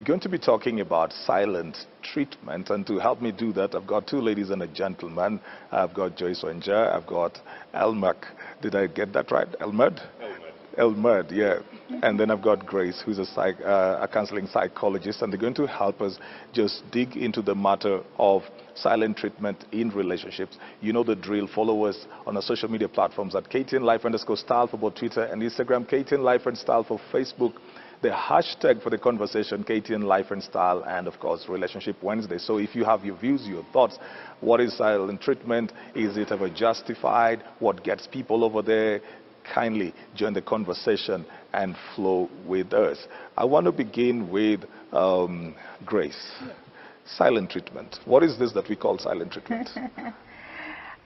going to be talking about silent treatment, and to help me do that, I've got two ladies and a gentleman. I've got Joyce Wenja, I've got Elmac. Did I get that right? Elmad? Elmad, yeah. And then I've got Grace, who's a counseling psychologist, and they're going to help us just dig into the matter of silent treatment in relationships. You know the drill. Follow us on our social media platforms at KTN_Life_ for both Twitter and Instagram, KTN Life and Style for Facebook. The hashtag for the conversation, KTN Life and Style, and of course, Relationship Wednesday. So if you have your views, your thoughts, what is silent treatment? Is it ever justified? What gets people over there? Kindly join the conversation and flow with us. I want to begin with Grace. Silent treatment. What is this that we call silent treatment?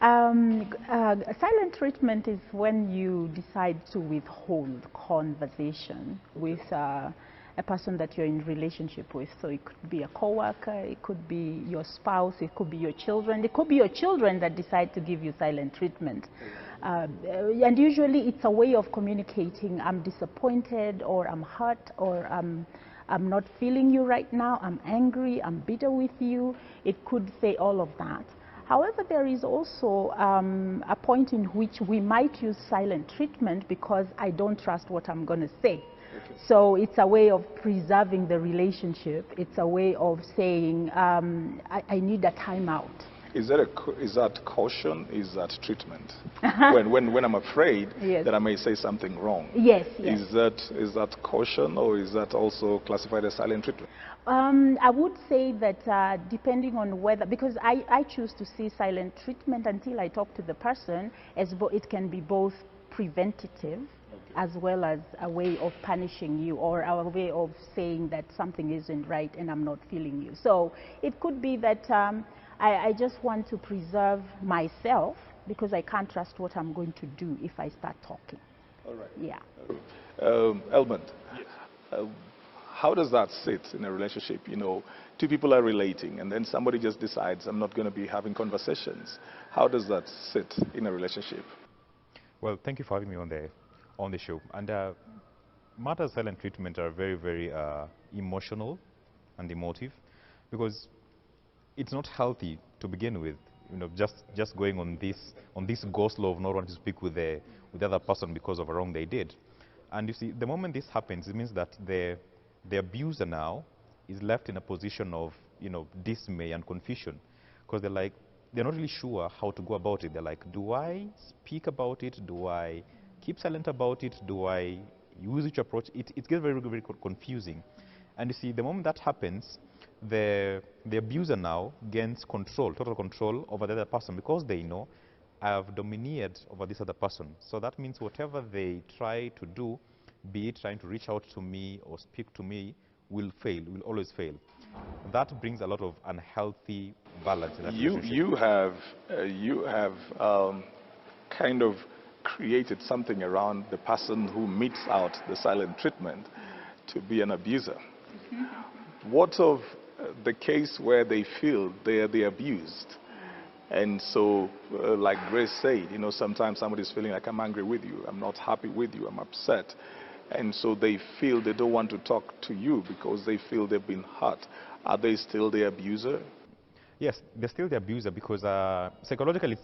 Silent treatment is when you decide to withhold conversation with a person that you're in relationship with. So it could be a coworker, it could be your spouse, it could be your children. It could be your children that decide to give you silent treatment. And usually it's a way of communicating, I'm disappointed, or I'm hurt, or I'm not feeling you right now, I'm angry, I'm bitter with you. It could say all of that. However, there is also a point in which we might use silent treatment because I don't trust what I'm going to say. Okay. So it's a way of preserving the relationship. It's a way of saying, I need a timeout. Is that caution? Is that treatment? when I'm afraid yes. that I may say something wrong? Yes, yes. Is that caution, or is that also classified as silent treatment? I would say that depending on whether, because I choose to see silent treatment until I talk to the person, as it can be both preventative, okay, as well as a way of punishing you, or a way of saying that something isn't right and I'm not feeling you. So it could be that I just want to preserve myself because I can't trust what I'm going to do if I start talking. All right. Yeah. Okay. Elmond, yes. How does that sit in a relationship? You know, two people are relating, and then somebody just decides, I'm not going to be having conversations. How does that sit in a relationship? Well, thank you for having me on the show. And matters of silent treatment are very, very emotional and emotive, because it's not healthy to begin with. You know, just going on this go-slow of not wanting to speak with the other person because of a wrong they did. And you see, the moment this happens, it means that the abuser now is left in a position of, you know, dismay and confusion, because they're not really sure how to go about it. They're like, do I speak about it? Do I keep silent about it? Do I use which approach? It gets very, very confusing. And you see, the moment that happens, the abuser now gains control, total control over the other person, because they know I have domineered over this other person. So that means whatever they try to do, be it trying to reach out to me or speak to me, will fail, will always fail. That brings a lot of unhealthy balance in that relationship. You have kind of created something around the person who meets out the silent treatment to be an abuser. What of the case where they feel they are the abused? And so, like Grace said, you know, sometimes somebody's feeling like, I'm angry with you, I'm not happy with you, I'm upset. And so they feel they don't want to talk to you because they feel they've been hurt. Are they still the abuser? Yes, they're still the abuser, because psychologically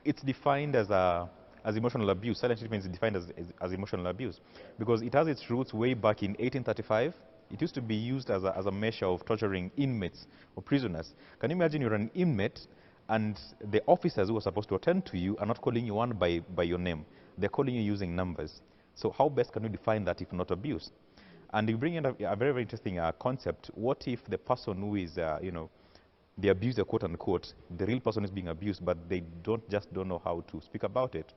it's defined as emotional abuse. Silent treatment is defined as emotional abuse because it has its roots way back in 1835. It used to be used as a measure of torturing inmates or prisoners. Can you imagine you're an inmate and the officers who are supposed to attend to you are not calling you one by your name. They're calling you using numbers. So how best can you define that if not abuse? And you bring in a very, very interesting concept. What if the person who is, you know, the abuser, quote unquote, the real person is being abused, but they don't know how to speak about it?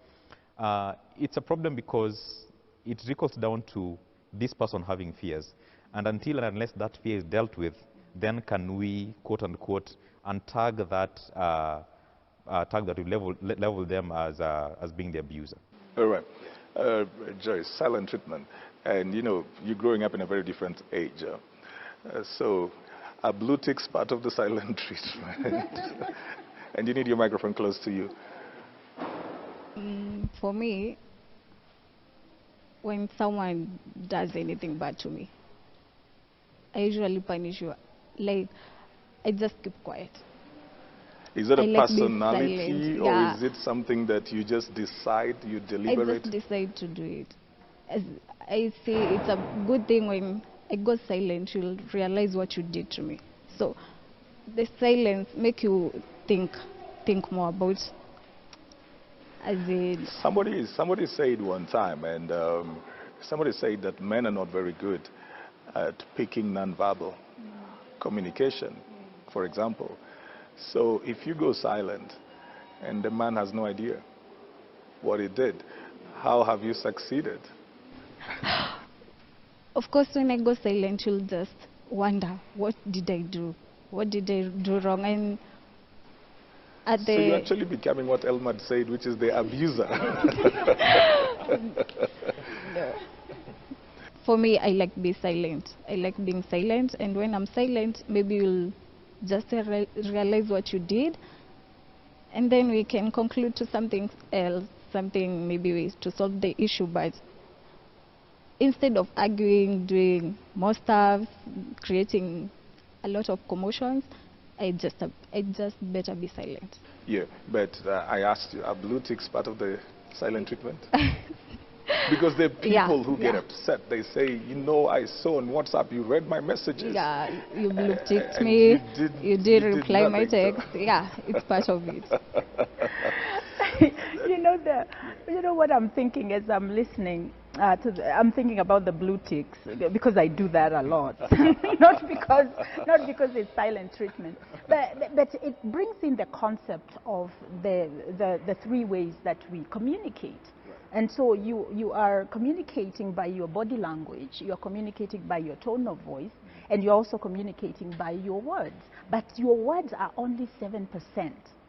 It's a problem because it trickles down to this person having fears. And until and unless that fear is dealt with, then can we, quote unquote, untag that, tag that we level them as being the abuser. All right. Joyce, silent treatment. And you know, you're growing up in a very different age. So, are blue ticks part of the silent treatment? And you need your microphone close to you. For me, when someone does anything bad to me, I usually punish you. Like, I just keep quiet. Is it a I like being personality, silent. or Yeah. is it something that you just decide, you I deliberate? just decide to do it. As I say, it's a good thing when I go silent, you'll realize what you did to me. So the silence make you think more about, as in, Somebody said one time, and somebody said that men are not very good at picking nonverbal communication, for example. So if you go silent and the man has no idea what he did, how have you succeeded? of course, when I go silent, you'll just wonder, what did I do? What did I do wrong? And at So you're the actually becoming what Elmad said, which is the abuser. for me, I like being silent. I like being silent, and when I'm silent, maybe you'll just realize what you did, and then we can conclude to something else, something maybe to solve the issue. But instead of arguing, doing more stuff, creating a lot of commotions, I just better be silent. Yeah, but I asked you, are blue ticks part of the silent treatment? Because there are people who get upset. They say, you know, I saw on WhatsApp, you read my messages. Yeah, you blue ticked and me, you you did did reply my nothing, so- text. Yeah, it's part of it. You know what I'm thinking as I'm listening I'm thinking about the blue ticks, because I do that a lot. not because it's silent treatment, but it brings in the concept of the three ways that we communicate. And so you are communicating by your body language, you're communicating by your tone of voice, and you're also communicating by your words. But your words are only 7%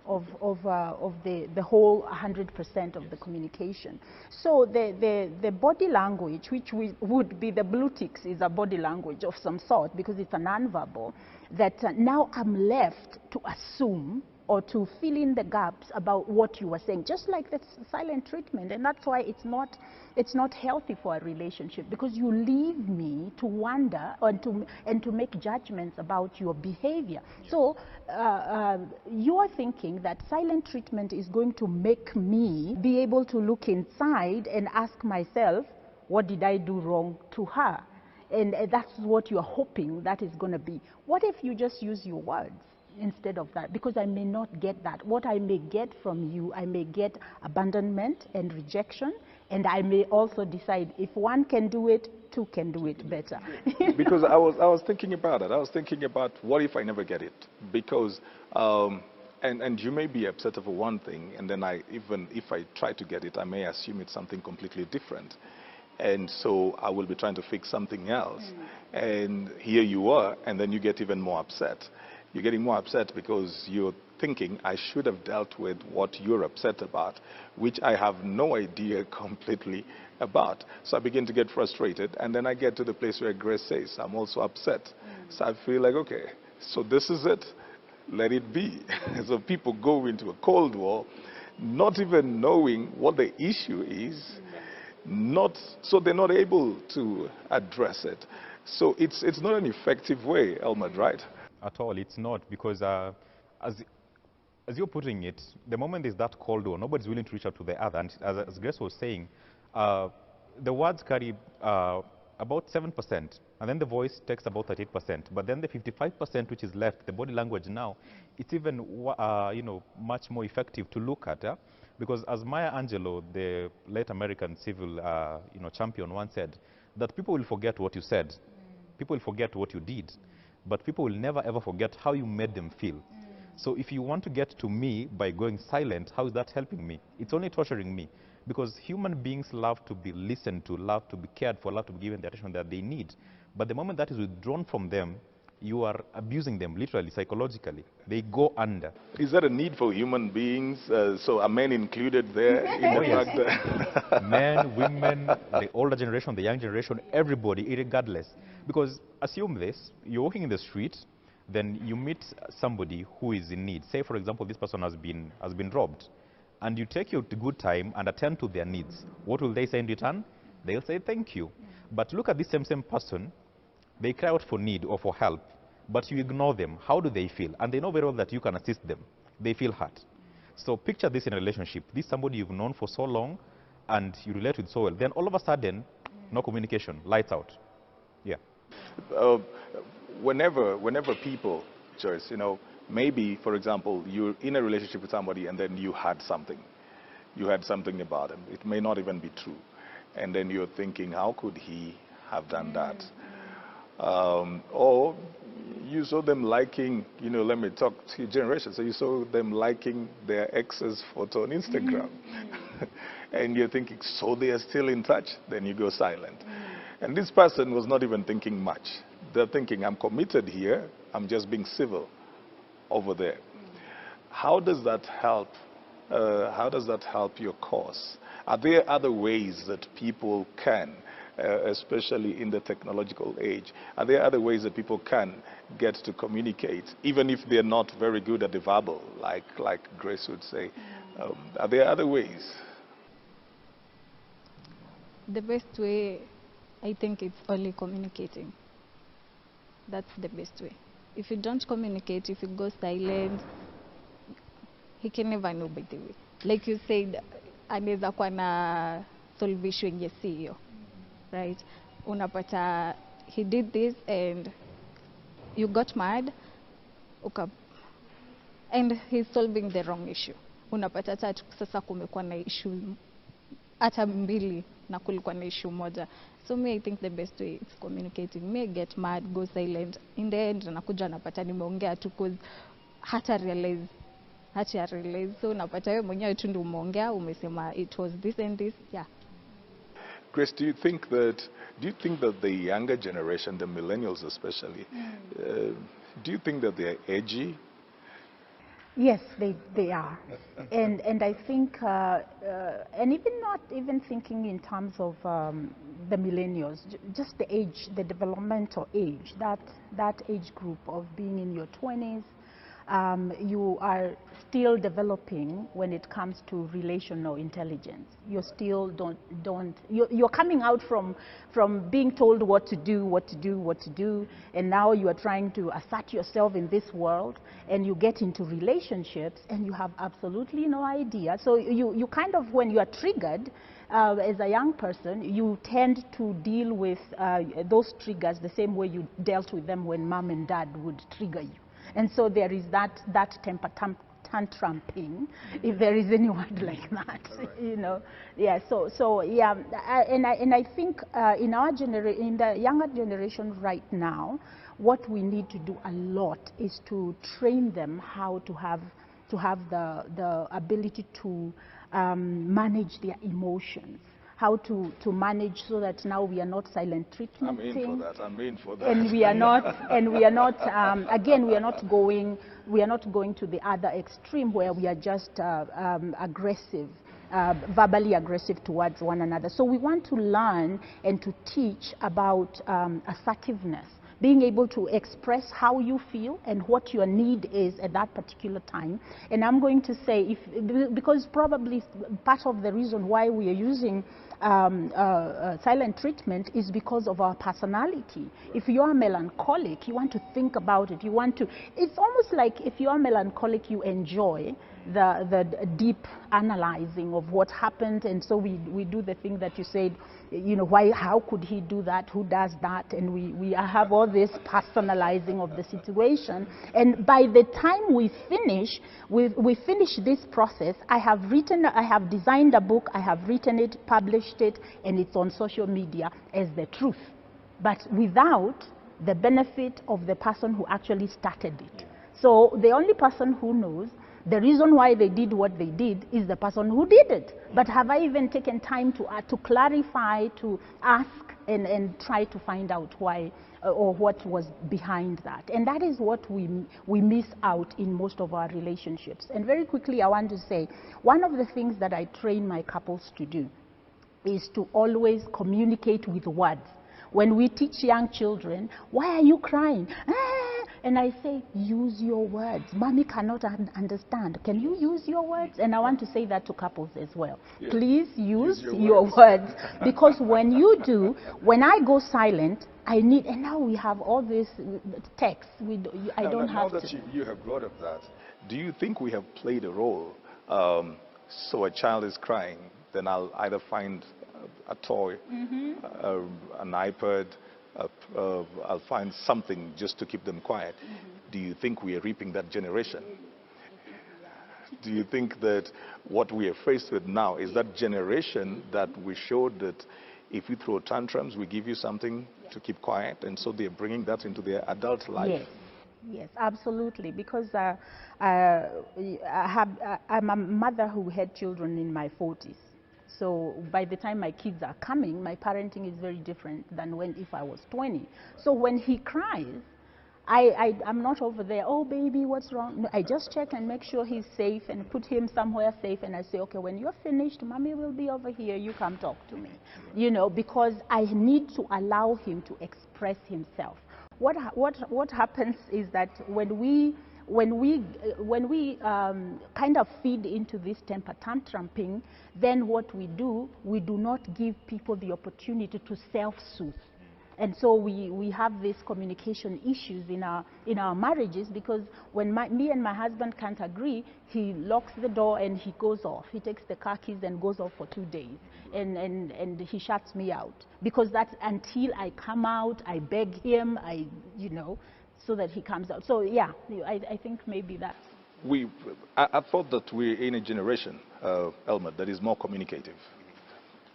of the whole 100% of the communication. So the body language, which would be the blue ticks, is a body language of some sort, because it's a nonverbal, that now I'm left to assume or to fill in the gaps about what you were saying, just like the silent treatment. And that's why it's not healthy for a relationship, because you leave me to wonder and to make judgments about your behavior. So you're thinking that silent treatment is going to make me be able to look inside and ask myself, what did I do wrong to her? And that's what you're hoping that is going to be. What if you just use your words instead of that? Because I may not get that. What I may get from you, I may get abandonment and rejection, and I may also decide if one can do it, two can do it better. Because I was thinking about it. I was thinking about, what if I never get it? Because and you may be upset over one thing, and then even if I try to get it, I may assume it's something completely different. And so I will be trying to fix something else. And here you are, and then you get even more upset. You're getting more upset because you're thinking, I should have dealt with what you're upset about, which I have no idea completely about. So I begin to get frustrated, and then I get to the place where Grace says, I'm also upset. So I feel like, okay, so this is it. Let it be. So people go into a Cold War, not even knowing what the issue is, so they're not able to address it. So it's not an effective way, Elmad, right? At all, it's not, because as you're putting it, the moment there's that Cold War, nobody's willing to reach out to the other. And as Grace was saying, the words carry about 7%, and then the voice takes about 38%. But then the 55%, which is left, the body language now, it's even much more effective to look at. Because as Maya Angelou, the late American civil champion, once said, that people will forget what you said, people will forget what you did, but people will never ever forget how you made them feel. So if you want to get to me by going silent, how is that helping me? It's only torturing me, because human beings love to be listened to, love to be cared for, love to be given the attention that they need. But the moment that is withdrawn from them, you are abusing them, literally, psychologically. They go under. Is there a need for human beings? So are men included there in the fact that Men, women, the older generation, the young generation, everybody, irregardless. Because assume this, you're walking in the street, then you meet somebody who is in need. Say, for example, this person has been robbed, and you take your good time and attend to their needs. What will they say in return? They'll say, thank you. But look at this same person They cry out for need or for help, but you ignore them. How do they feel? And they know very well that you can assist them. They feel hurt. So picture this in a relationship. This is somebody you've known for so long and you relate with so well. Then all of a sudden, no communication, lights out. Yeah. Whenever people, Joyce, you know, maybe, for example, you're in a relationship with somebody and then you had something. You had something about him. It may not even be true. And then you're thinking, how could he have done that? Or you saw them liking, you know, let me talk to your generation. So you saw them liking their ex's photo on Instagram. And you're thinking, so they are still in touch? Then you go silent. And this person was not even thinking much. They're thinking, I'm committed here. I'm just being civil over there. How does that help? How does that help your cause? Are there other ways that people can, especially in the technological age, are there other ways that people can get to communicate, even if they're not very good at the verbal, like Grace would say? Are there other ways? The best way, I think, it's only communicating. That's the best way. If you don't communicate, if you go silent, he can never know, by the way. Like you said, anaweza kuwa na solve issue yenye siyo, right? Unapata, he did this and you got mad, and he's solving the wrong issue. Unapata tatu sasa kumekuwa na issue hata mbili na kulikuwa na issue moja. So me, I think the best way is communicating. Me get mad, go silent. In the end, nakuja napata nimeongea tu cause hata realize. So napata wewe mwenyewe tu ndio umeongea, umesema it was this and this. Yeah. Grace, do you think that the younger generation, the millennials especially, do you think that they're edgy? Yes, they are. And I think, and even not even thinking in terms of the millennials, just the age, the developmental age, that age group of being in your 20s, you are still developing when it comes to relational intelligence. You still you're coming out from being told what to do, and now you are trying to assert yourself in this world, and you get into relationships and you have absolutely no idea. So you kind of, when you are triggered, as a young person, you tend to deal with those triggers the same way you dealt with them when mom and dad would trigger you. And so there is that temper tantruming, if there is any word like that, you know. Yeah. So yeah, and I think in the younger generation right now, what we need to do a lot is to train them how to have the ability to manage their emotions. How to manage so that now we are not silent treatment. I'm in for that. And we are not, again, we are not going to the other extreme where we are just aggressive, verbally aggressive towards one another. So we want to learn and to teach about assertiveness, being able to express how you feel and what your need is at that particular time. And I'm going to say, because probably part of the reason why we are using silent treatment is because of our personality. If you are melancholic, you want to think about it. It's almost like if you are melancholic, you enjoy the deep analyzing of what happened. And so we do the thing that you said, you know, how could he do that? Who does that? And we have all this personalizing of the situation. And by the time we finish this process, I have designed a book, I have written it, published it, and it's on social media as the truth, but without the benefit of the person who actually started it. So the only person who knows the reason why they did what they did is the person who did it. But have I even taken time to clarify, to ask, and try to find out why or what was behind that? And that is what we miss out in most of our relationships. And very quickly, I want to say, one of the things that I train my couples to do is to always communicate with words. When we teach young children, why are you crying? And I say, use your words. Mommy cannot understand. Can you use your words? And I want to say that to couples as well. Yeah. Please use your words. Because when you do, when I go silent, I need, and now we have all this text. I don't have now to. that you have brought up that, do you think we have played a role? So a child is crying, then I'll either find a toy, an iPad, I'll find something just to keep them quiet. Do you think we are reaping that generation? Do you think that what we are faced with now is that generation that we showed that if you throw tantrums, we give you something to keep quiet, and so they're bringing that into their adult life? Yes. Yes, absolutely. Because I'm a mother who had children in my 40s. So by the time my kids are coming, my parenting is very different than when if I was 20. So when he cries, I'm not over there, oh baby, what's wrong? No, I just check and make sure he's safe and put him somewhere safe, and I say, okay, when you're finished, mommy will be over here, you come talk to me. You know, because I need to allow him to express himself. What happens is that when we kind of feed into this temper tantruming, then what we do not give people the opportunity to self-soothe. And so we have these communication issues in our marriages, because when me and my husband can't agree, he locks the door and he goes off. He takes the car keys and goes off for 2 days, and he shuts me out, because that's until I come out, I beg him, so that he comes out. So yeah, I think maybe that's. I thought that we're in a generation, Elmer, that is more communicative.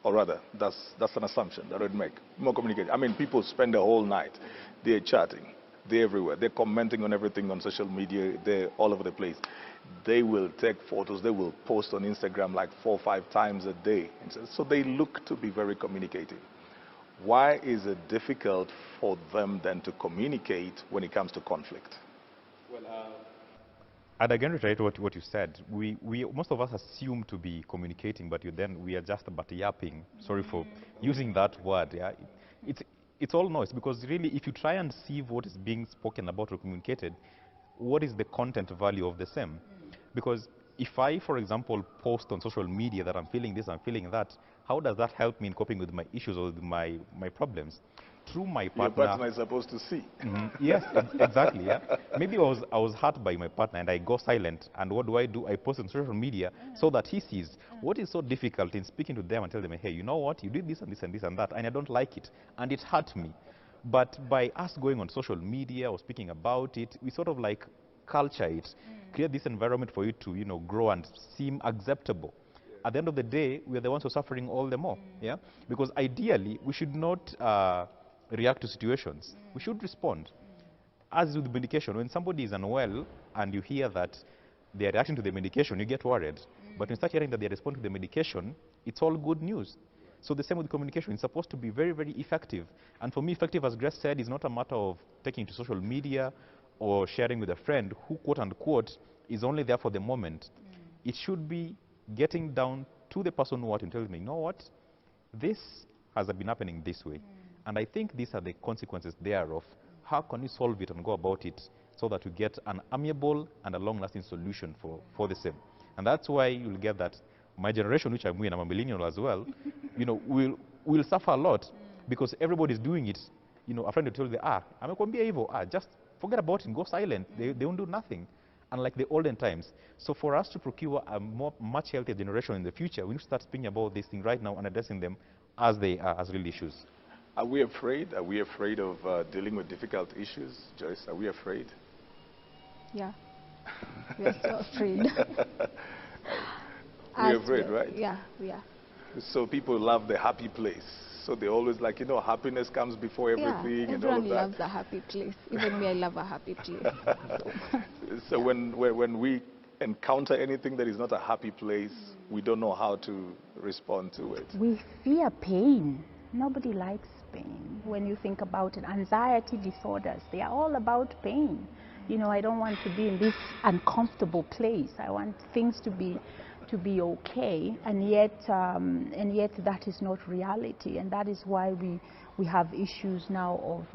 Or rather, that's an assumption that I would make. More communicative. I mean, people spend the whole night. They're chatting. They're everywhere. They're commenting on everything on social media. They're all over the place. They will take photos. They will post on Instagram like 4 or 5 times a day. So they look to be very communicative. Why is it difficult for them then to communicate when it comes to conflict? Well, I'd again reiterate what you said. We most of us assume to be communicating, but then we are just but yapping. Sorry for using that word. Yeah, it's all noise, because really, if you try and see what is being spoken about or communicated, what is the content value of the same? Because if I, for example, post on social media that I'm feeling this, I'm feeling that, how does that help me in coping with my issues or with my problems? Through my partner. Your partner is supposed to see. Yes, exactly. Yeah. Maybe I was hurt by my partner and I go silent. And what do? I post on social media so that he sees. What is so difficult in speaking to them and tell them, hey, you know what? You did this and this and this and that, and I don't like it, and it hurt me. But by us going on social media or speaking about it, we sort of like culture it, create this environment for it to, grow and seem acceptable. At the end of the day, we are the ones who are suffering all the more. Yeah, because ideally we should not react to situations. We should respond. As with medication, when somebody is unwell and you hear that they are reacting to the medication, you get worried. But when you start hearing that they respond to the medication, it's all good news. So the same with communication. It's supposed to be very, very effective. And for me, effective, as Grace said, is not a matter of taking to social media or sharing with a friend who, quote unquote, is only there for the moment. It should be getting down to the person who and telling me, you know what, this has been happening this way. And I think these are the consequences thereof. How can we solve it and go about it so that we get an amiable and a long-lasting solution for the same? And that's why you'll get that my generation, which I'm a millennial as well, will suffer a lot, because everybody's doing it. A friend will tell you, I'm going to be evil. Just forget about it and go silent. They won't do nothing. Unlike the olden times. So for us to procure a much healthier generation in the future, we need to start speaking about these things right now and addressing them as they are, as real issues. Are we afraid? Are we afraid of dealing with difficult issues, Joyce? Are we afraid? Yeah, we are so afraid. We're afraid, right? Yeah, we are. So people love the happy place. So they always like, happiness comes before everything. Yeah, and all of everyone that. loves a happy place. Even me, I love a happy place. So when we encounter anything that is not a happy place, we don't know how to respond to it. We fear pain. Nobody likes pain. When you think about it, anxiety disorders, they are all about pain. I don't want to be in this uncomfortable place. I want things to be okay, and yet that is not reality, and that is why we have issues now of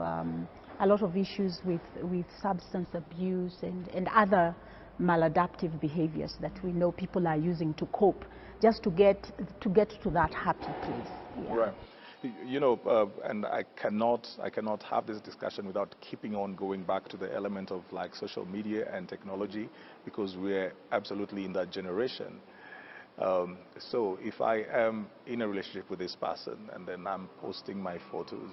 a lot of issues with substance abuse and other maladaptive behaviors that we know people are using to cope, just to get to that happy place. Yeah. Right. You know, and I cannot have this discussion without keeping on going back to the element of like social media and technology, because we're absolutely in that generation. So if I am in a relationship with this person and then I'm posting my photos,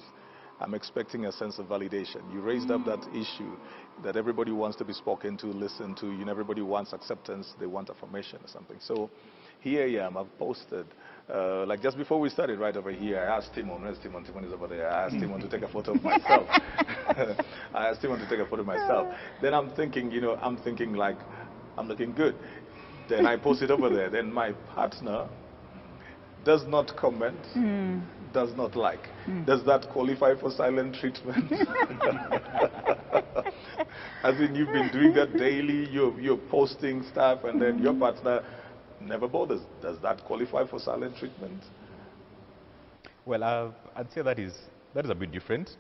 I'm expecting a sense of validation. You raised up that issue that everybody wants to be spoken to, listened to. You know, everybody wants acceptance. They want affirmation or something. So here I am. I've posted. Like just before we started, right over here, I asked Timon. Where's Timon? Timon is over there. I asked Timon to take a photo of myself. I asked Timon to take a photo of myself. Then I'm thinking, you know, like I'm looking good. Then I post it over there. Then my partner does not comment, does not like. Does that qualify for silent treatment? As in, you've been doing that daily, you're posting stuff, and then your partner never bothers. Does that qualify for silent treatment? Well, I'd say that is a bit different.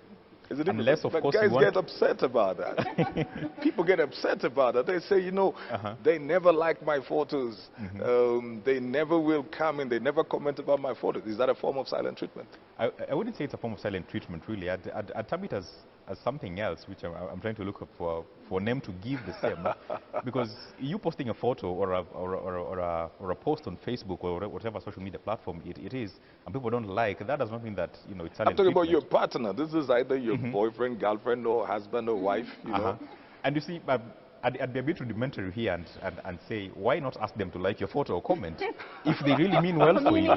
Is it different? Unless, of but course, guys you want get upset about that. People get upset about that. They say, you know, they never like my photos. They never will come and they never comment about my photos. Is that a form of silent treatment? I wouldn't say it's a form of silent treatment, really. I'd term it as something else, which I'm trying to look up for a name to give the same. Because you posting a photo or a post on Facebook or whatever social media platform it is, and people don't like, that does not mean that, you know, it's silent I'm talking treatment. about your partner. This is either your boyfriend, girlfriend, or husband or wife, you know. And you see, I'd be a bit rudimentary here and say, why not ask them to like your photo or comment? If they really mean well for you.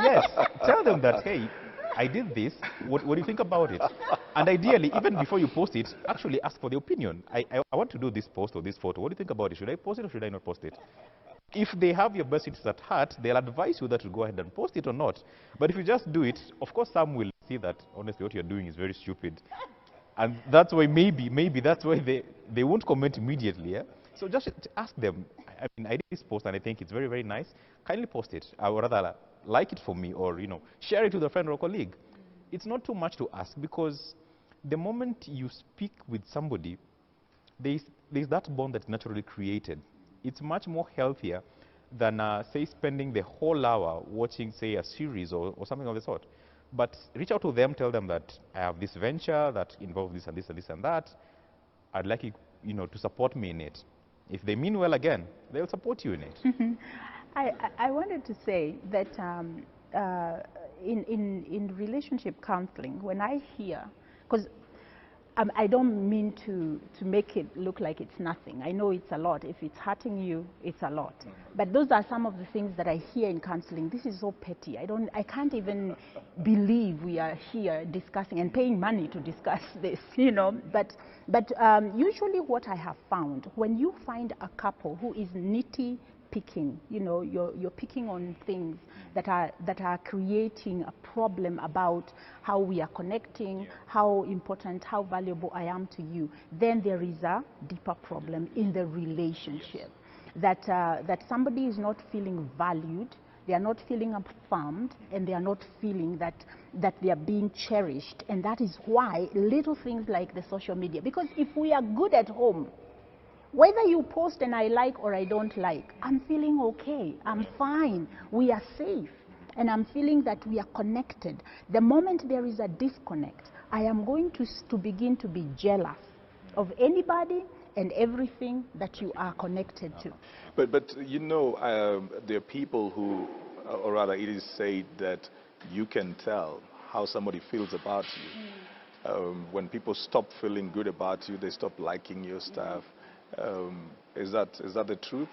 Yes, tell them that, hey, I did this, what do you think about it? And ideally, even before you post it, actually ask for the opinion. I want to do this post or this photo. What do you think about it? Should I post it or should I not post it? If they have your best interests at heart, they'll advise you that to go ahead and post it or not. But if you just do it, of course, some will see that, honestly, what you're doing is very stupid. And that's why maybe that's why they won't comment immediately. Yeah? So just ask them, I mean, I did this post and I think it's very, very nice. Kindly post it. I would rather like it for me, or, you know, share it with a friend or a colleague. It's not too much to ask, because the moment you speak with somebody, there's that bond that's naturally created. It's much more healthier than, say, spending the whole hour watching, say, a series or something of the sort. But reach out to them, tell them that I have this venture that involves this and this and this and that. I'd like you know, to support me in it. If they mean well, again, they'll support you in it. I wanted to say that in relationship counseling, when I hear, because I don't mean to make it look like it's nothing. I know it's a lot. If it's hurting you, it's a lot. But those are some of the things that I hear in counseling. This is so petty. I can't even believe we are here discussing and paying money to discuss this, you know. But usually what I have found, when you find a couple who is nitty picking, you know, you're picking on things that are creating a problem about how we are connecting, how important, how valuable I am to you, then there is a deeper problem in the relationship. That somebody is not feeling valued, they are not feeling affirmed, and they are not feeling that they are being cherished. And that is why little things like the social media, because if we are good at home, whether you post and I like or I don't like, I'm feeling okay, I'm fine, we are safe, and I'm feeling that we are connected. The moment there is a disconnect, I am going to begin to be jealous of anybody and everything that you are connected to. But you know, there are people who, or rather it is said that you can tell how somebody feels about you. When people stop feeling good about you, they stop liking your stuff. Is that the truth?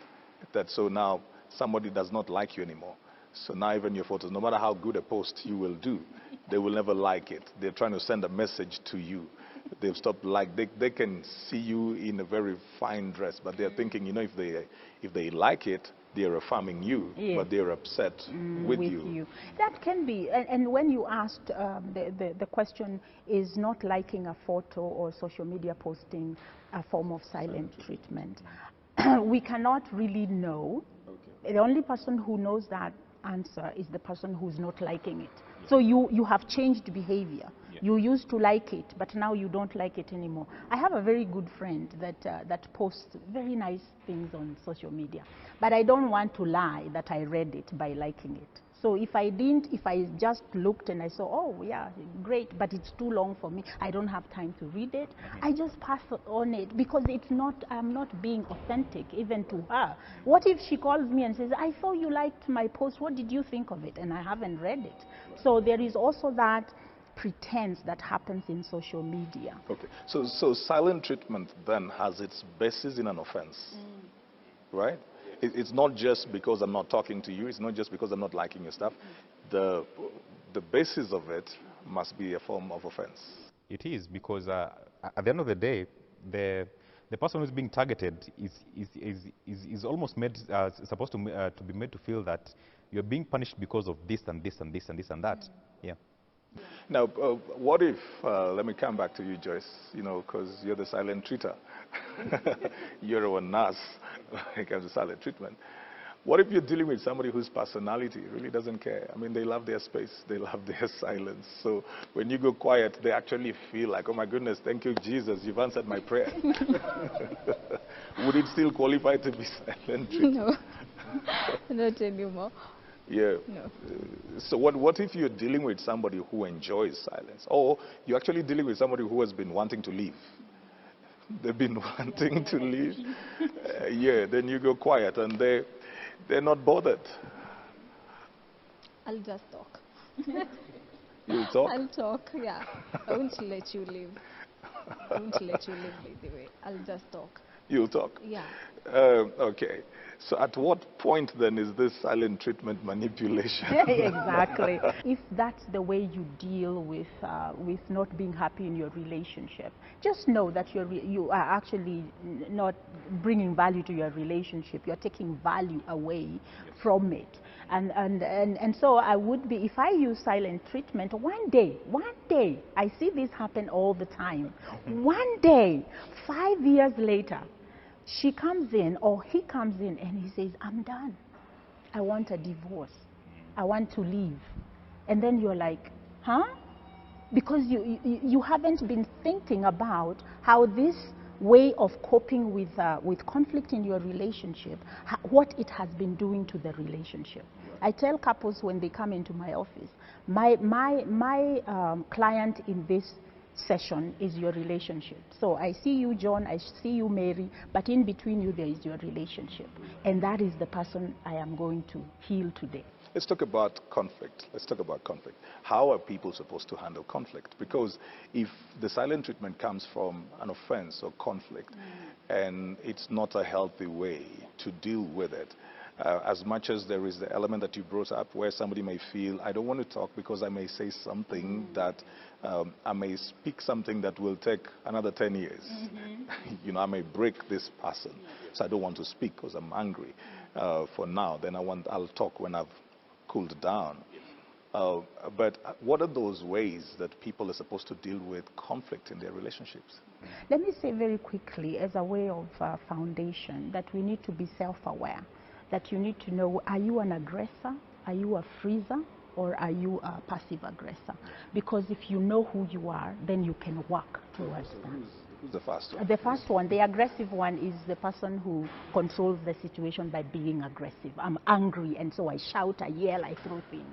That so now somebody does not like you anymore. So now even your photos, no matter how good a post you will do, they will never like it. They're trying to send a message to you. They've stopped they can see you in a very fine dress, but they're thinking, you know, if they like it, they're affirming you, but they're upset with you. That can be, and when you asked the question, is not liking a photo or social media posting a form of silent treatment? We cannot really know. The only person who knows that answer is the person who's not liking it. So you have changed behavior. You used to like it, but now you don't like it anymore. I have a very good friend that posts very nice things on social media, but I don't want to lie that I read it by liking it. So if I just looked and I saw, oh yeah, great, but it's too long for me, I don't have time to read it, I just pass on it because I'm not being authentic even to her. What if she calls me and says, I saw you liked my post, what did you think of it? And I haven't read it. So there is also that pretense that happens in social media. Okay, so silent treatment then has its basis in an offense, right? It's not just because I'm not talking to you. It's not just because I'm not liking your stuff. The basis of it must be a form of offense. It is, because at the end of the day, the person who's being targeted is almost made supposed to be made to feel that you're being punished because of this and this and this and this and that. Yeah. Now, what if, let me come back to you, Joyce, you know, because you're the silent treater. You're a nurse when it comes to silent treatment. What if you're dealing with somebody whose personality really doesn't care? I mean, they love their space, they love their silence. So when you go quiet, they actually feel like, oh my goodness, thank you, Jesus, you've answered my prayer. Would it still qualify to be silent treatment? No, not anymore. Yeah. No. So what if you're dealing with somebody who enjoys silence? Or you're actually dealing with somebody who has been wanting to leave? They've been wanting to leave. Yeah, then you go quiet and they're not bothered. I'll just talk. You'll talk? I'll talk, yeah. I won't let you leave. I won't let you leave, by the way. I'll just talk. You'll talk? Yeah. Okay. So at what point then is this silent treatment manipulation? Exactly. If that's the way you deal with not being happy in your relationship, just know that you are actually not bringing value to your relationship. You're taking value away from it. And so I would be, if I use silent treatment, one day, I see this happen all the time. One day, 5 years later, she comes in or he comes in and he says, I'm done. I want a divorce. I want to leave. And then you're like, huh? Because you haven't been thinking about how this way of coping with conflict in your relationship, what it has been doing to the relationship. I tell couples when they come into my office, my client in this session is your relationship. So I see you, John, I see you, Mary, but in between you there is your relationship. And that is the person I am going to heal today. Let's talk about conflict. Let's talk about conflict. How are people supposed to handle conflict? Because if the silent treatment comes from an offense or conflict, and it's not a healthy way to deal with it, as much as there is the element that you brought up where somebody may feel, I don't want to talk because I may say something that, I may speak something that will take another 10 years. You know, I may break this person. So I don't want to speak because I'm angry for now. Then I'll talk when I've cooled down. But what are those ways that people are supposed to deal with conflict in their relationships? Let me say very quickly, as a way of foundation, that we need to be self-aware. That you need to know, are you an aggressor? Are you a freezer? Or are you a passive aggressor? Because if you know who you are, then you can work towards that. Who's the first one? The first one, the aggressive one, is the person who controls the situation by being aggressive. I'm angry, and so I shout, I yell, I throw things.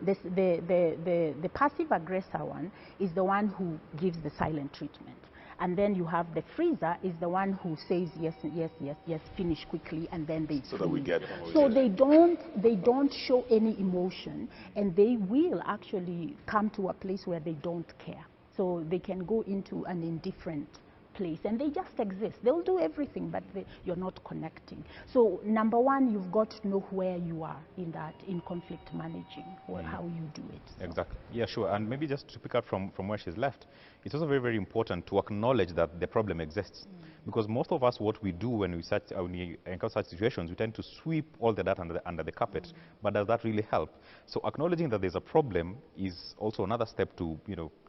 The passive aggressor one is the one who gives the silent treatment. And then you have the freezer is the one who says yes, yes, yes, yes, finish quickly, and then they so that we get it. So they don't show any emotion, and they will actually come to a place where they don't care. So they can go into an indifferent place and they just exist. They'll do everything, but you're not connecting. So number one, you've got to know where you are in conflict managing, or how you do it. So. Exactly. Yeah, sure. And maybe just to pick up from where she's left, it's also very, very important to acknowledge that the problem exists. Because most of us, what we do when we encounter such situations, we tend to sweep all the data under the carpet. But does that really help? So acknowledging that there's a problem is also another step to,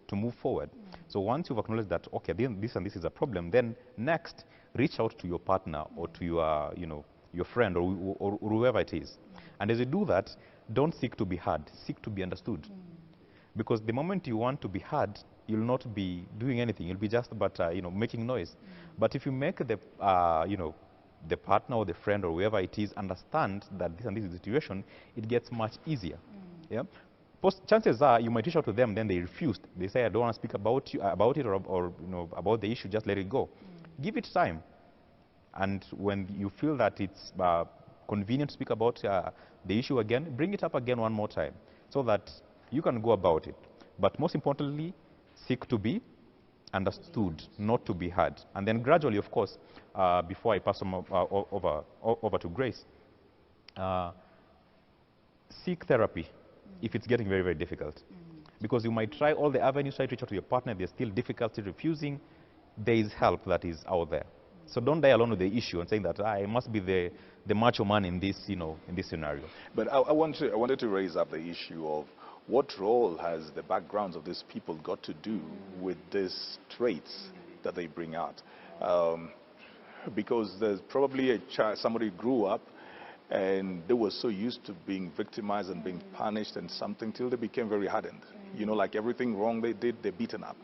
to move forward. So once you've acknowledged that, okay, this and this is a problem, then next, reach out to your partner or to your, your friend or whoever it is. And as you do that, don't seek to be heard, seek to be understood. Because the moment you want to be heard, you'll not be doing anything. You'll be just but making noise. But if you make the the partner or the friend or whoever it is understand that this and this is the situation, it gets much easier. Yeah. Chances are you might reach out to them, then they refused. They say, I don't want to speak about it or about the issue. Just let it go. Give it time. And when you feel that it's convenient to speak about the issue again, bring it up again one more time so that you can go about it. But most importantly, seek to be understood, not to be heard. And then gradually, of course, before I pass over to Grace, seek therapy if it's getting very, very difficult. Because you might try all the avenues, try to reach out to your partner, there's still difficulty refusing. There is help that is out there. So don't die alone with the issue and saying that I must be the macho man in this, in this scenario. But I wanted to raise up the issue of what role has the backgrounds of these people got to do with these traits that they bring out? Because there's probably a child, somebody grew up and they were so used to being victimized and being punished and something till they became very hardened. Like everything wrong they did, they're beaten up.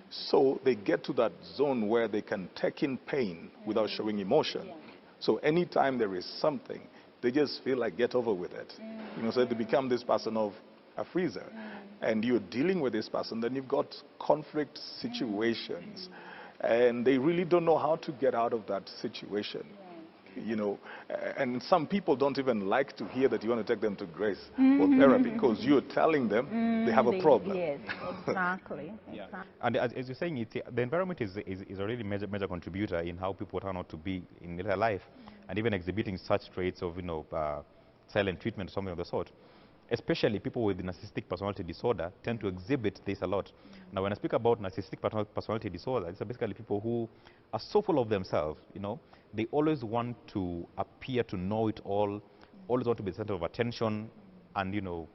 So they get to that zone where they can take in pain without showing emotion. So anytime there is something, they just feel like get over with it. So they become this person of a freezer. And you're dealing with this person, then you've got conflict situations. And they really don't know how to get out of that situation. And some people don't even like to hear that you want to take them to Grace or therapy because you're telling them they have a problem. Yes, exactly. And as you're saying, the environment is a really major contributor in how people turn out to be in their life, and even exhibiting such traits of silent treatment or something of the sort. Especially people with narcissistic personality disorder tend to exhibit this a lot. Now, when I speak about narcissistic personality disorder, it's basically people who are so full of themselves, they always want to appear to know it all, always want to be the center of attention, and,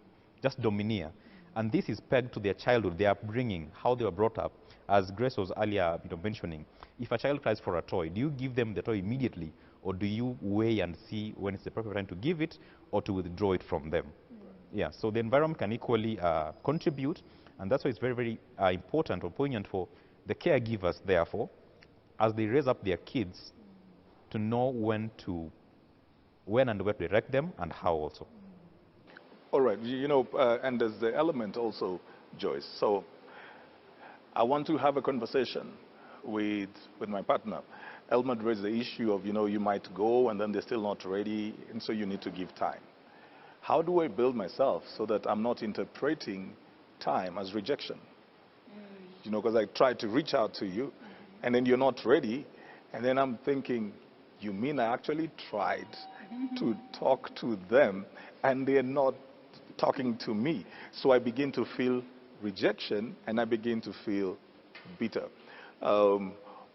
just domineer. And this is pegged to their childhood, their upbringing, how they were brought up. As Grace was earlier mentioning, if a child cries for a toy, do you give them the toy immediately, or do you weigh and see when it's the proper time to give it or to withdraw it from them? Yeah, so the environment can equally contribute, and that's why it's very, very important or poignant for the caregivers, therefore, as they raise up their kids, to know when and where to direct them and how also. All right, and there's the element also, Joyce. So I want to have a conversation with my partner. Elmer raised the issue of, you might go and then they're still not ready, and so you need to give time. How do I build myself so that I'm not interpreting time as rejection? Because I try to reach out to you, and then you're not ready, and then I'm thinking, you mean I actually tried to talk to them, and they're not talking to me? So I begin to feel rejection, and I begin to feel bitter.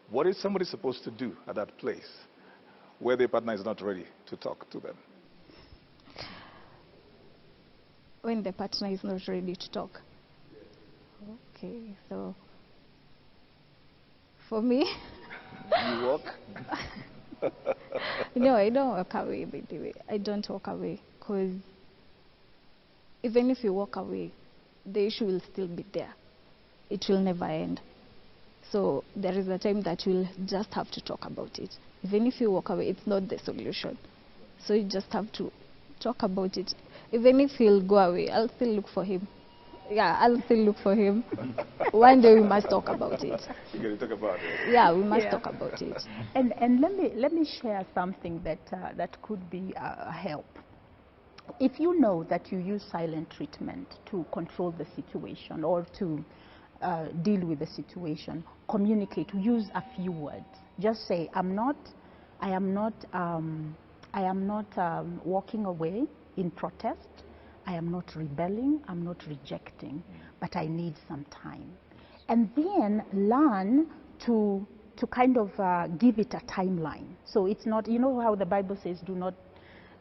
What is somebody supposed to do at that place where their partner is not ready to talk to them? When the partner is not ready to talk. Okay, so for me, You walk? no, I don't walk away, by the way. I don't walk away, because even if you walk away, the issue will still be there. It will never end. So there is a time that you'll just have to talk about it. Even if you walk away, it's not the solution. So you just have to talk about it. Even if he'll go away, I'll still look for him. Yeah, I'll still look for him. One day we must talk about it. You're going to talk about it? Yeah, we must talk about it. And let me share something that could be a help. If you know that you use silent treatment to control the situation or to deal with the situation, communicate, use a few words. Just say, I am not walking away in protest. I am not rebelling, I'm not rejecting, but I need some time. And then learn to kind of give it a timeline. So it's not, how the Bible says, do not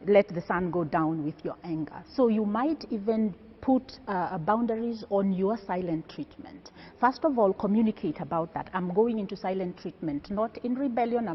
let the sun go down with your anger. So you might even put boundaries on your silent treatment. First of all, communicate about that. I'm going into silent treatment, not in rebellion.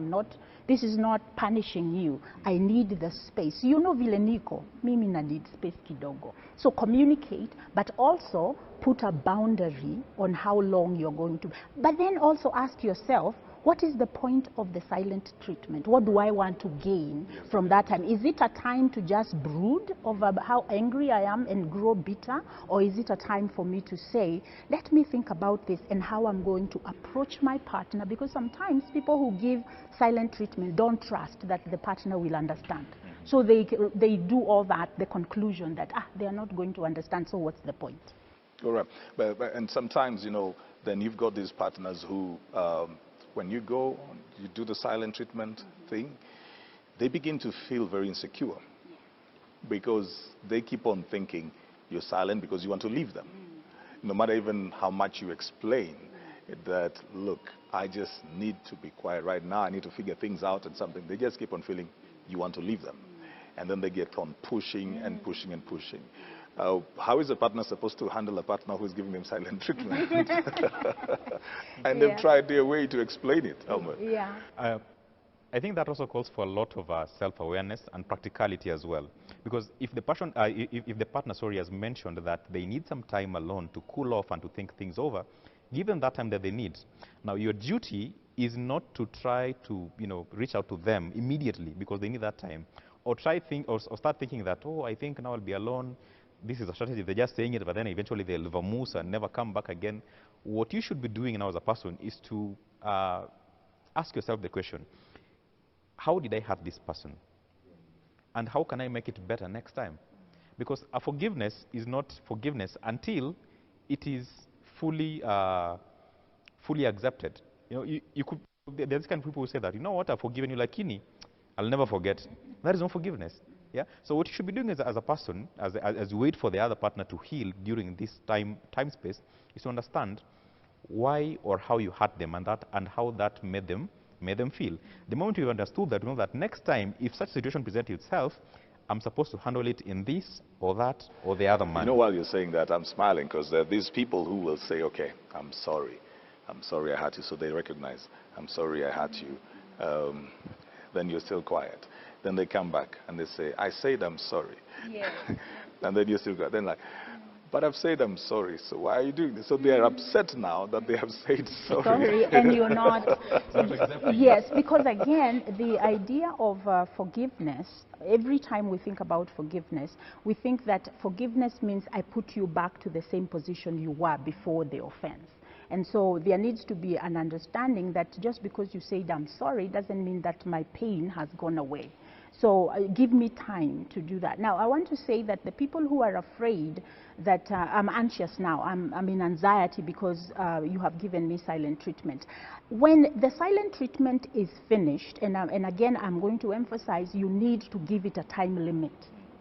This is not punishing you. I need the space. You know vile niko, mimi na need space kidogo. So communicate, but also put a boundary on how long you're going to. But then also ask yourself, what is the point of the silent treatment? What do I want to gain from that time? Is it a time to just brood over how angry I am and grow bitter? Or is it a time for me to say, let me think about this and how I'm going to approach my partner? Because sometimes people who give silent treatment don't trust that the partner will understand. So they do all that, the conclusion that, they are not going to understand, so what's the point? All right. And sometimes, you know, then you've got these partners who, when you go, you do the silent treatment thing, they begin to feel very insecure because they keep on thinking you're silent because you want to leave them. No matter even how much you explain that, look, I just need to be quiet right now, I need to figure things out and something. They just keep on feeling you want to leave them. And then they get on pushing and pushing and pushing. How is a partner supposed to handle a partner who's giving them silent treatment? And they've tried their way to explain it, Elmer. Yeah. I think that also calls for a lot of self-awareness and practicality as well. Because if the partner, has mentioned that they need some time alone to cool off and to think things over, give them that time that they need. Now, your duty is not to try to, reach out to them immediately because they need that time. Or start thinking that, I think now I'll be alone. This is a strategy. They're just saying it, but then eventually they'll vamoose and never come back again. What you should be doing now as a person is to ask yourself the question, how did I hurt this person? And how can I make it better next time? Because a forgiveness is not forgiveness until it is fully accepted. There's this kind of people who say that, I've forgiven you like Kini, I'll never forget. That is not forgiveness. Yeah. So what you should be doing as a person, as you wait for the other partner to heal during this time space, is to understand why or how you hurt them and how that made them feel. The moment you've understood that, that next time, if such situation presents itself, I'm supposed to handle it in this or that or the other manner. While you're saying that, I'm smiling because there are these people who will say, okay, I'm sorry I hurt you. So they recognize, I'm sorry I hurt you. Then you're still quiet. Then they come back and they say, I said I'm sorry. Yes. And then you're still quiet. Then but I've said I'm sorry, so why are you doing this? So they are upset now that they have said sorry. Sorry, and you're not. Yes, because again, the idea of forgiveness, every time we think about forgiveness, we think that forgiveness means I put you back to the same position you were before the offense. And so there needs to be an understanding that just because you said I'm sorry doesn't mean that my pain has gone away. So give me time to do that. Now, I want to say that the people who are afraid that I'm anxious now, I'm in anxiety because you have given me silent treatment. When the silent treatment is finished, and again, I'm going to emphasize, you need to give it a time limit.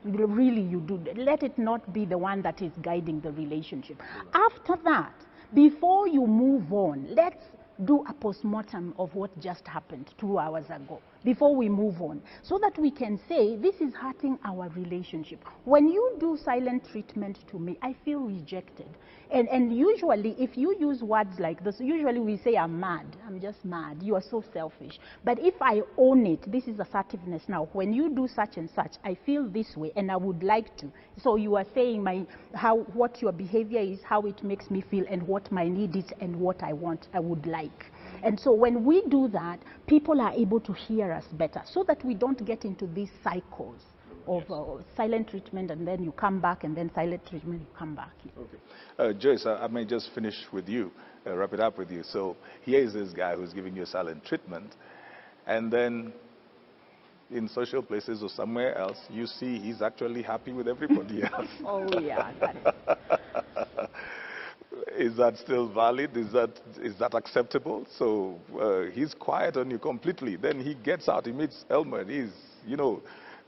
Really, you do. Let it not be the one that is guiding the relationship. After that, before you move on, let's do a postmortem of what just happened 2 hours ago before we move on, so that we can say this is hurting our relationship. When you do silent treatment to me, I feel rejected. And usually if you use words like this, usually we say I'm mad, I'm just mad, you are so selfish. But if I own it, this is assertiveness now. When you do such and such, I feel this way and I would like to. So you are saying what your behavior is, how it makes me feel, and what my need is, and what I want, I would like. And so when we do that, people are able to hear us better, so that we don't get into these cycles of silent treatment, and then you come back, and then silent treatment, you come back. Okay. Joyce, I may just finish with you, wrap it up with you. So here is this guy who's giving you silent treatment, and then in social places or somewhere else, you see he's actually happy with everybody else. Oh, yeah, that is. Is that still valid? Is that acceptable? So he's quiet on you completely. Then he gets out, he meets Elmer. He's,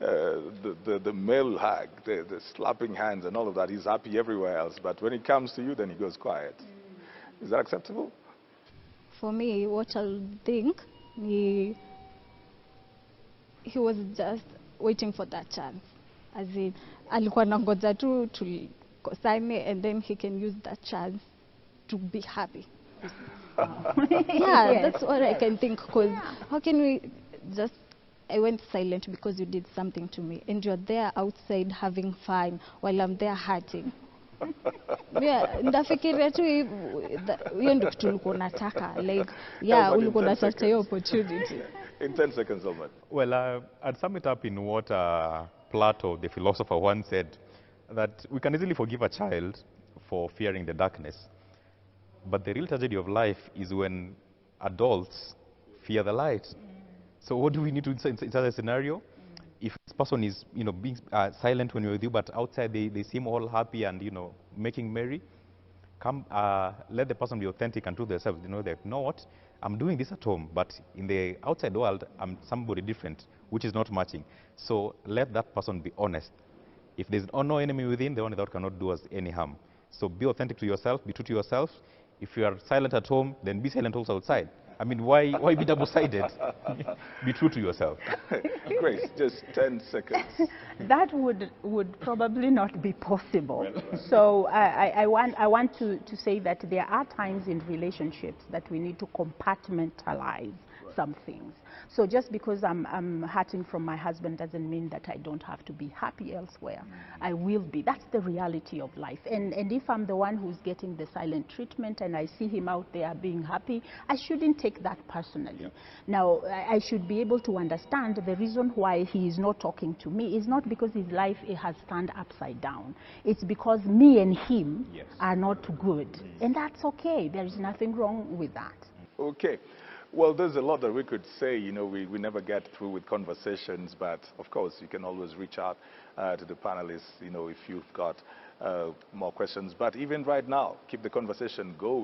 the male hag, the slapping hands and all of that. He's happy everywhere else. But when it comes to you, then he goes quiet. Is that acceptable? For me, what I'll think, he was just waiting for that chance. As in, alikuwa nangoja tu tukosane, and then he can use that chance to be happy. Yeah, Yes. that's what I can think. Because how can we just, I went silent because you did something to me, and you're there outside having fun while I'm there hurting. Yeah, ndafikiria tu hiyo ndio kitu ulikuwa unataka, like yeah, Elmer, in ulikuwa 10 unatafuta hiyo seconds. opportunity. In 10 seconds, Elmer. Well, I'd sum it up in what Plato, the philosopher, once said, that we can easily forgive a child for fearing the darkness, but the real tragedy of life is when adults fear the light. So what do we need to do in such a scenario? If this person is, being silent when you're with you, but outside they seem all happy and, making merry, come, let the person be authentic and true to themselves. They know what, I'm doing this at home, but in the outside world, I'm somebody different, which is not matching. So let that person be honest. If there's no enemy within, the one without cannot do us any harm. So be authentic to yourself, be true to yourself. If you are silent at home, then be silent also outside. I mean, why be double-sided? Be true to yourself. Grace, just 10 seconds. That would probably not be possible. So I want to say that there are times in relationships that we need to compartmentalize some things. So just because I'm hurting from my husband doesn't mean that I don't have to be happy elsewhere. I will be. That's the reality of life. And if I'm the one who's getting the silent treatment and I see him out there being happy, I shouldn't take that personally. Now, I should be able to understand the reason why he is not talking to me is not because his life has turned upside down. It's because me and him are not good. And that's okay. There is nothing wrong with that. Okay. Well, there's a lot that we could say. We never get through with conversations, but of course, you can always reach out to the panelists, if you've got more questions. But even right now, keep the conversation going.